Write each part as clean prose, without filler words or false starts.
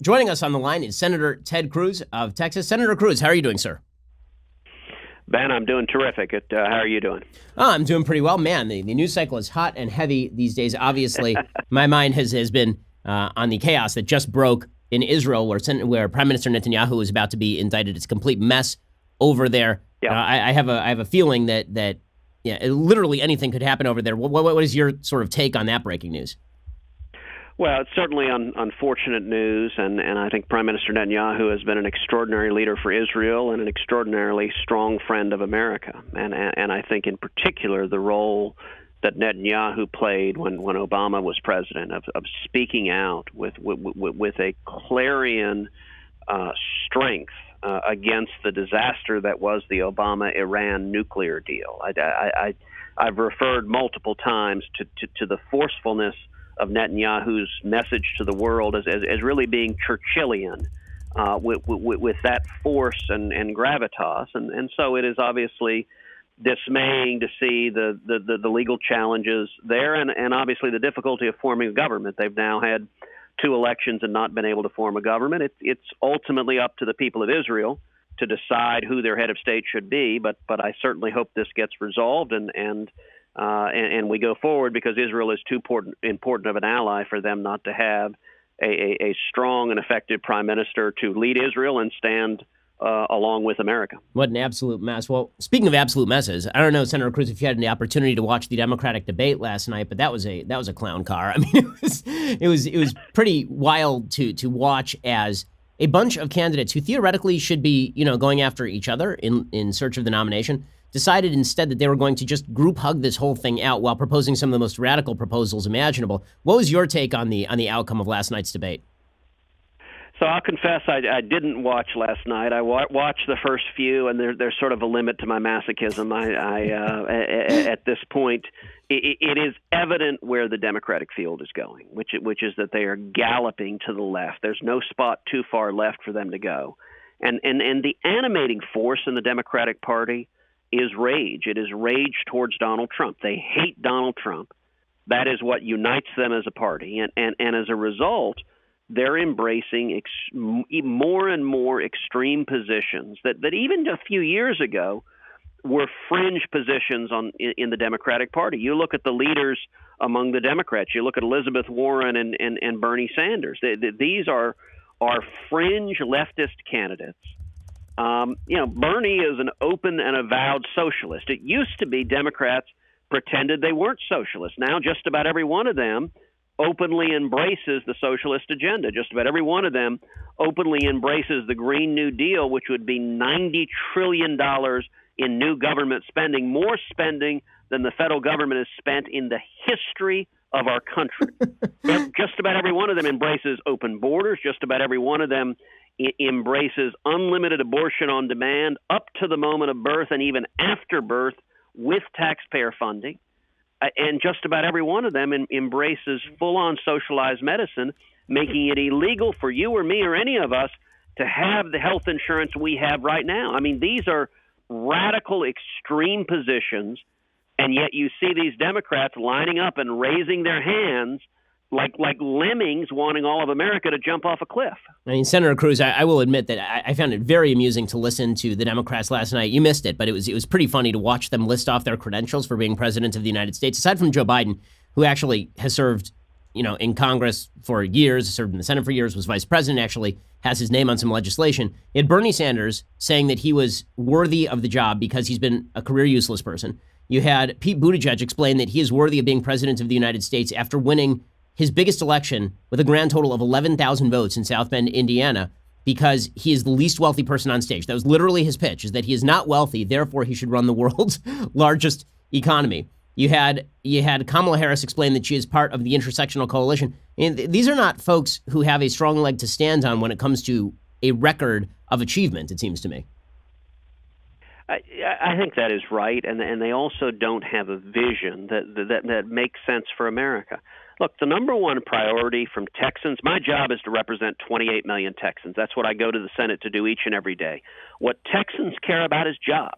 Joining us on the line is Senator Ted Cruz of Texas. Senator Cruz, how are you doing, sir? Ben, I'm doing terrific. How are you doing? Oh, I'm doing pretty well. Man, the news cycle is hot and heavy these days. Obviously, my mind has been on the chaos that just broke in Israel, where Prime Minister Netanyahu is about to be indicted. It's a complete mess over there. Yeah. I have a feeling that literally anything could happen over there. What is your sort of take on that breaking news? Well, it's certainly unfortunate news, and I think Prime Minister Netanyahu has been an extraordinary leader for Israel and an extraordinarily strong friend of America. And I think in particular the role that Netanyahu played when Obama was president of speaking out with a clarion strength against the disaster that was the Obama-Iran nuclear deal. I've referred multiple times to the forcefulness of Netanyahu's message to the world as really being Churchillian with that force and gravitas. And so it is obviously dismaying to see the legal challenges there and obviously the difficulty of forming a government. They've now had two elections and not been able to form a government. It's ultimately up to the people of Israel to decide who their head of state should be. But I certainly hope this gets resolved and we go forward, because Israel is too important of an ally for them not to have a strong and effective prime minister to lead Israel and stand along with America. What an absolute mess. Well, speaking of absolute messes, I don't know, Senator Cruz, if you had the opportunity to watch the Democratic debate last night, but that was a clown car. I mean, it was pretty wild to watch as a bunch of candidates who theoretically should be, going after each other in search of the nomination, decided instead that they were going to just group hug this whole thing out while proposing some of the most radical proposals imaginable. What was your take on the outcome of last night's debate? So I'll confess I didn't watch last night. I watched the first few, and there's sort of a limit to my masochism. At this point, it is evident where the Democratic field is going, which is that they are galloping to the left. There's no spot too far left for them to go, and the animating force in the Democratic Party is rage. It is rage towards Donald Trump. They hate Donald Trump. That is what unites them as a party, and as a result, they're embracing more and more extreme positions that even a few years ago were fringe positions in the Democratic Party. You look at the leaders among the Democrats. You look at Elizabeth Warren and Bernie Sanders. These are fringe leftist candidates. Bernie is an open and avowed socialist. It used to be Democrats pretended they weren't socialists. Now just about every one of them openly embraces the socialist agenda. Just about every one of them openly embraces the Green New Deal, which would be $90 trillion in new government spending, more spending than the federal government has spent in the history of our country. Just about every one of them embraces open borders. Just about every one of them embraces unlimited abortion on demand up to the moment of birth and even after birth with taxpayer funding. And just about every one of them embraces full-on socialized medicine, making it illegal for you or me or any of us to have the health insurance we have right now. I mean, these are radical, extreme positions, and yet you see these Democrats lining up and raising their hands like lemmings wanting all of America to jump off a cliff. I mean, Senator Cruz, I will admit that I found it very amusing to listen to the Democrats last night. You missed it, but it was pretty funny to watch them list off their credentials for being president of the United States. Aside from Joe Biden, who actually has served, in Congress for years, served in the Senate for years, was vice president, actually has his name on some legislation. You had Bernie Sanders saying that he was worthy of the job because he's been a career useless person. You had Pete Buttigieg explain that he is worthy of being president of the United States after winning his biggest election with a grand total of 11,000 votes in South Bend, Indiana, because he is the least wealthy person on stage. That was literally his pitch, is that he is not wealthy, therefore he should run the world's largest economy. You had Kamala Harris explain that she is part of the intersectional coalition. And these are not folks who have a strong leg to stand on when it comes to a record of achievement, it seems to me. I think that is right, and they also don't have a vision that makes sense for America. Look, the number one priority from Texans, my job is to represent 28 million Texans. That's what I go to the Senate to do each and every day. What Texans care about is jobs.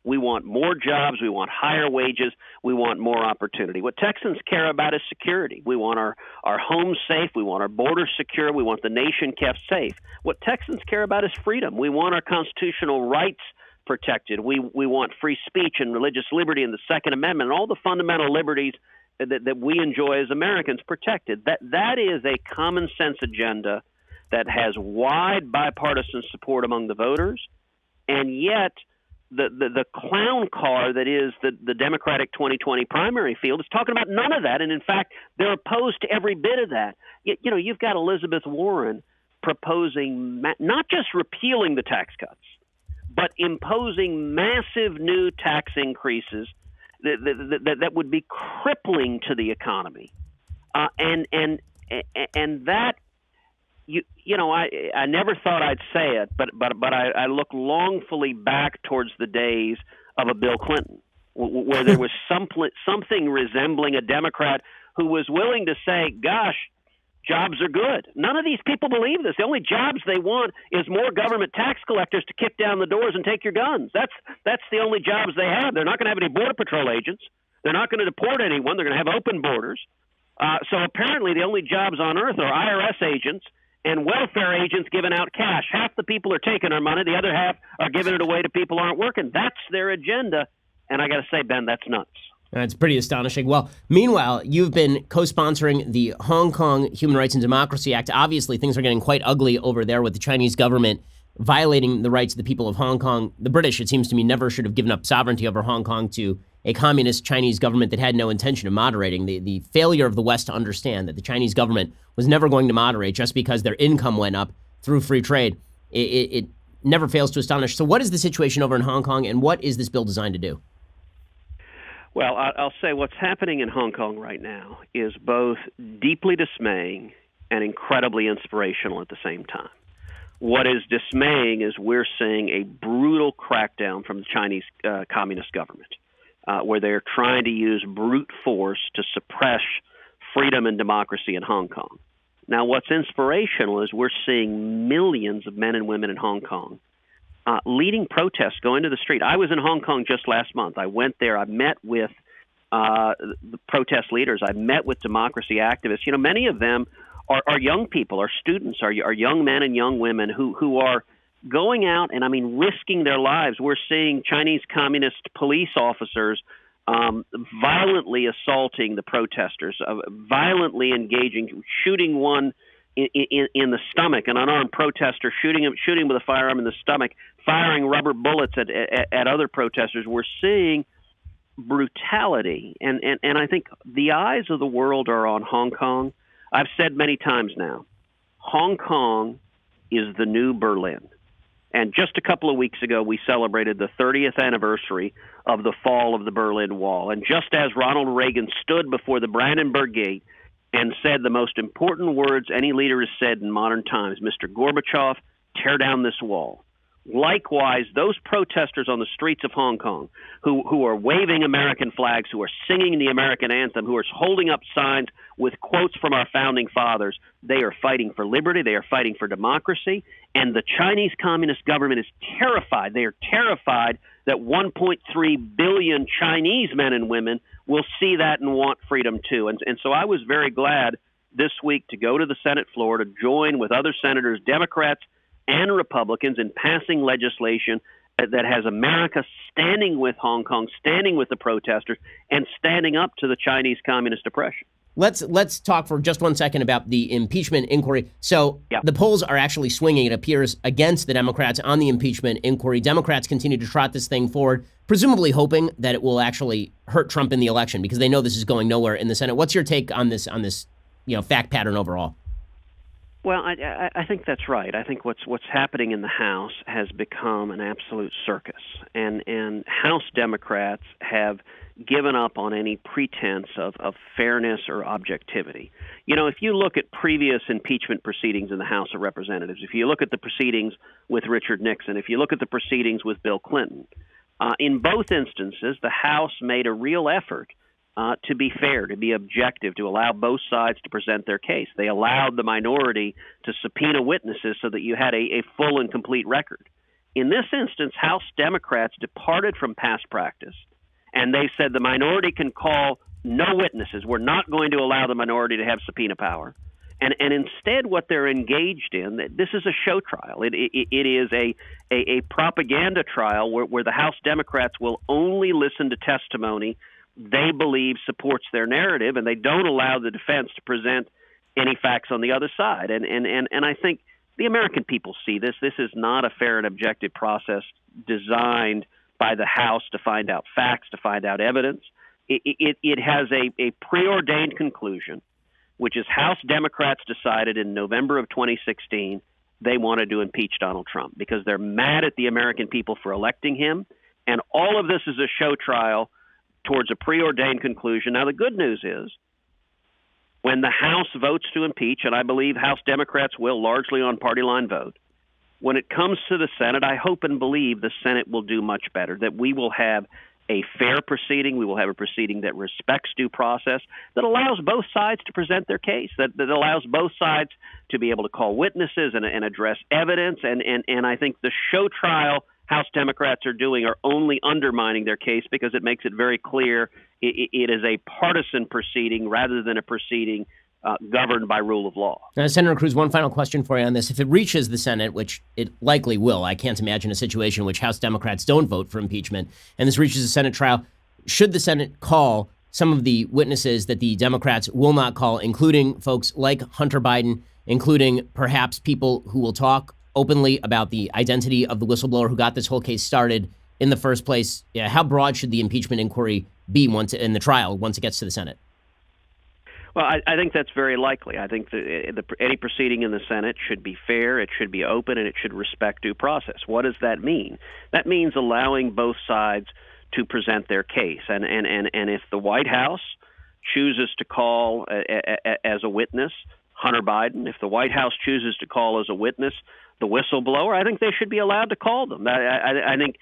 We want more jobs. We want higher wages. We want more opportunity. What Texans care about is security. We want our homes safe. We want our borders secure. We want the nation kept safe. What Texans care about is freedom. We want our constitutional rights protected. We want free speech and religious liberty and the Second Amendment and all the fundamental liberties that we enjoy as Americans protected. That is a common sense agenda that has wide bipartisan support among the voters, and yet the clown car that is the Democratic 2020 primary field is talking about none of that, and in fact, they're opposed to every bit of that. You know, you've got Elizabeth Warren proposing not just repealing the tax cuts, but imposing massive new tax increases that would be crippling to the economy, and that. You know, I never thought I'd say it, but I look longfully back towards the days of a Bill Clinton, where there was something resembling a Democrat who was willing to say, gosh, jobs are good. None of these people believe this. The only jobs they want is more government tax collectors to kick down the doors and take your guns. That's the only jobs they have. They're not going to have any Border Patrol agents. They're not going to deport anyone. They're going to have open borders. So apparently the only jobs on earth are IRS agents and welfare agents giving out cash. Half the people are taking our money. The other half are giving it away to people who aren't working. That's their agenda. And I got to say, Ben, that's nuts. That's pretty astonishing. Well, meanwhile, you've been co-sponsoring the Hong Kong Human Rights and Democracy Act. Obviously, things are getting quite ugly over there with the Chinese government violating the rights of the people of Hong Kong. The British, it seems to me, never should have given up sovereignty over Hong Kong to a communist Chinese government that had no intention of moderating. The failure of the West to understand that the Chinese government was never going to moderate just because their income went up through free trade, it never fails to astonish. So what is the situation over in Hong Kong, and what is this bill designed to do? Well, I'll say what's happening in Hong Kong right now is both deeply dismaying and incredibly inspirational at the same time. What is dismaying is we're seeing a brutal crackdown from the Chinese communist government, where they're trying to use brute force to suppress freedom and democracy in Hong Kong. Now, what's inspirational is we're seeing millions of men and women in Hong Kong leading protests, going to the street. I was in Hong Kong just last month. I went there. I met with the protest leaders. I met with democracy activists. You know, many of them are young people, are students, are young men and young women who are going out and, I mean, risking their lives. We're seeing Chinese communist police officers violently assaulting the protesters, violently engaging, shooting one in the stomach, an unarmed protester, shooting him with a firearm in the stomach, firing rubber bullets at other protesters. We're seeing brutality, and I think the eyes of the world are on Hong Kong. I've said many times now, Hong Kong is the new Berlin. And just a couple of weeks ago, we celebrated the 30th anniversary of the fall of the Berlin Wall. And just as Ronald Reagan stood before the Brandenburg Gate and said the most important words any leader has said in modern times, Mr. Gorbachev, tear down this wall. Likewise, those protesters on the streets of Hong Kong who are waving American flags, who are singing the American anthem, who are holding up signs with quotes from our founding fathers, they are fighting for liberty, they are fighting for democracy, and the Chinese Communist government is terrified. They are terrified that 1.3 billion Chinese men and women will see that and want freedom too. And so I was very glad this week to go to the Senate floor to join with other senators, Democrats and Republicans, in passing legislation that has America standing with Hong Kong, standing with the protesters, and standing up to the Chinese communist oppression. Let's talk for just 1 second about the impeachment inquiry. So The polls are actually swinging, it appears, against the Democrats on the impeachment inquiry. Democrats continue to trot this thing forward, presumably hoping that it will actually hurt Trump in the election because they know this is going nowhere in the Senate. What's your take on this fact pattern overall? Well, I think that's right. I think what's happening in the House has become an absolute circus, and House Democrats have given up on any pretense of fairness or objectivity. You know, if you look at previous impeachment proceedings in the House of Representatives, if you look at the proceedings with Richard Nixon, if you look at the proceedings with Bill Clinton, in both instances, the House made a real effort to be fair, to be objective, to allow both sides to present their case. They allowed the minority to subpoena witnesses so that you had a full and complete record. In this instance, House Democrats departed from past practice, and they said the minority can call no witnesses. We're not going to allow the minority to have subpoena power. And instead, what they're engaged in, this is a show trial. It is a propaganda trial where the House Democrats will only listen to testimony they believe supports their narrative, and they don't allow the defense to present any facts on the other side. And I think the American people see this. This is not a fair and objective process designed by the House to find out facts, to find out evidence. It has a preordained conclusion, which is House Democrats decided in November of 2016 they wanted to impeach Donald Trump because they're mad at the American people for electing him. And all of this is a show trial towards a preordained conclusion. Now, the good news is when the House votes to impeach, and I believe House Democrats will largely on party line vote, when it comes to the Senate, I hope and believe the Senate will do much better, that we will have a fair proceeding. We will have a proceeding that respects due process, that allows both sides to present their case, that allows both sides to be able to call witnesses and address evidence. And I think the show trial House Democrats are doing are only undermining their case because it makes it very clear it is a partisan proceeding rather than a proceeding governed by rule of law. Now, Senator Cruz, one final question for you on this. If it reaches the Senate, which it likely will, I can't imagine a situation in which House Democrats don't vote for impeachment, and this reaches a Senate trial, should the Senate call some of the witnesses that the Democrats will not call, including folks like Hunter Biden, including perhaps people who will talk openly about the identity of the whistleblower who got this whole case started in the first place? Yeah, how broad should the impeachment inquiry be in the trial once it gets to the Senate? Well, I think that's very likely. I think that any proceeding in the Senate should be fair, it should be open, and it should respect due process. What does that mean? That means allowing both sides to present their case. And if the White House chooses to call as a witness Hunter Biden, if the White House chooses to call as a witness the whistleblower, I think they should be allowed to call them. I think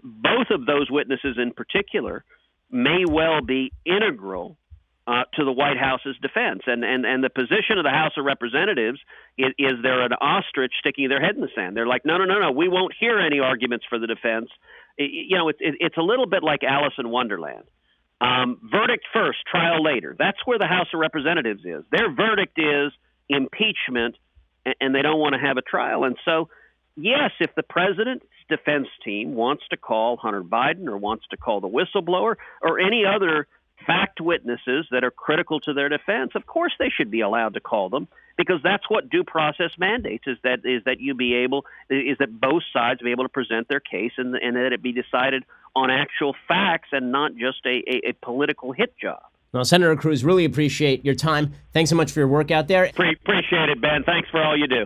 both of those witnesses in particular may well be integral to the White House's defense. And the position of the House of Representatives is they're an ostrich sticking their head in the sand. They're like, no, we won't hear any arguments for the defense. It's a little bit like Alice in Wonderland. Verdict first, trial later. That's where the House of Representatives is. Their verdict is impeachment, and they don't want to have a trial. And so, yes, if the president's defense team wants to call Hunter Biden or wants to call the whistleblower or any other fact witnesses that are critical to their defense, of course they should be allowed to call them, because that's what due process mandates, is that both sides be able to present their case and that it be decided on actual facts and not just a political hit job. Well, Senator Cruz, really appreciate your time. Thanks so much for your work out there. Appreciate it, Ben. Thanks for all you do.